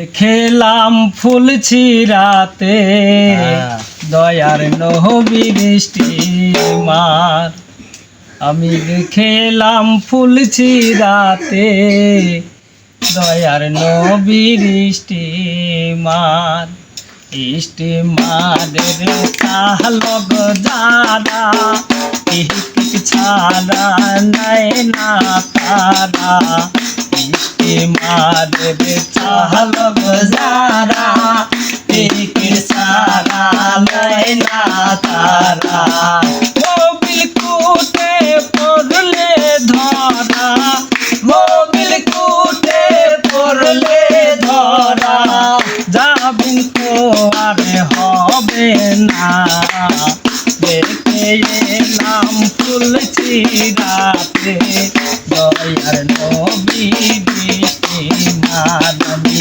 খেলাম ফুল ছিঁড়াতে দয়ার নবীর স্টিমার। আমি খেলাম ফুল ছিঁড়াতে দয়ার নবীর স্টিমার। স্টিমারের চালক যারা টিকিট ছাড়া নেয় না তারা। স্টিমারের চালক যারা টিকিট ছাড়া নেয় না তারা। মোবিল কুটে পড়লে ধরা, মোবিল কুটে পড়লে ধরা, যাবেন তো আর হবে না। দেখে এলাম ফুল ছিঁড়াতে দয়ার নবীর স্টিমার। আমি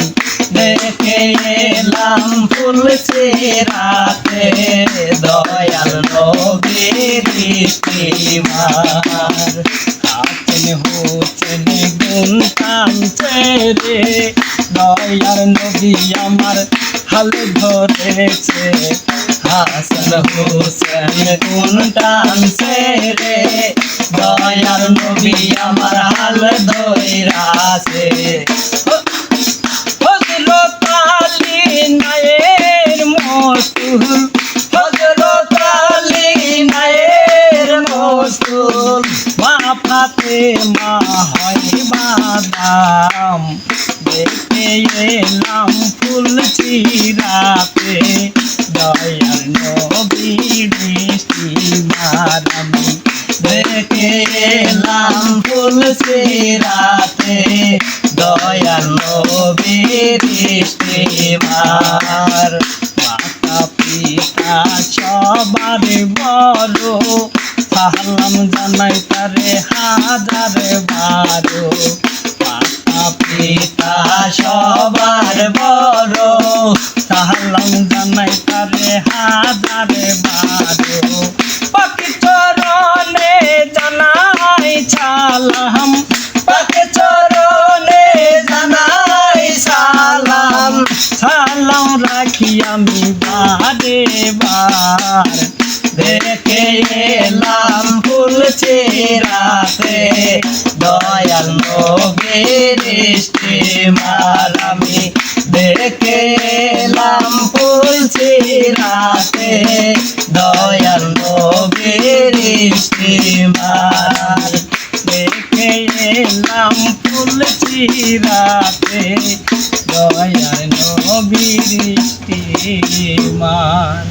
দেখে এলাম ফুল ছিঁড়াতে দয়াল নবীর স্টিমার। হাসেন হোসেন গুণ টানছে রে দয়ার নবী আমার হাল ধরেছে। হাসেন হোসেন গুণ টানছে রে দয়ার নবী আমার হাল ধরেছে। হযরত আলী নায়ের মস্তুল, হযরত আলী নায়ের মস্তুল, মা ফাতেমা হয় বাদাম। দেখে এলাম ফুল ছিঁড়াতে দয়ার নবীর স্টিমার। আমি দেখে এলাম ফুল ছিঁড়াতে দয়ার নবীর স্টিমার। মাতা পিতা সবার বড়, সালাম জানাই তারে হাজার বারো। মাতা পিতা সবার বড়, সালাম জানাই তারে হাজার বারো। পাখি চরণে জানাই সালাম, পাখি চরণে জানাই সালাম। সালাম রাখি আমি বারে বার, দেখে এলাম ফুল ছিঁড়াতে দয়াল নবীর স্টিমার। আমি দেখে এলাম ফুল ছিঁড়াতে দয়াল নবীর স্টিমার। দেখে এলাম ফুল ছিঁড়াতে দয়াল নবীর স্টিমার।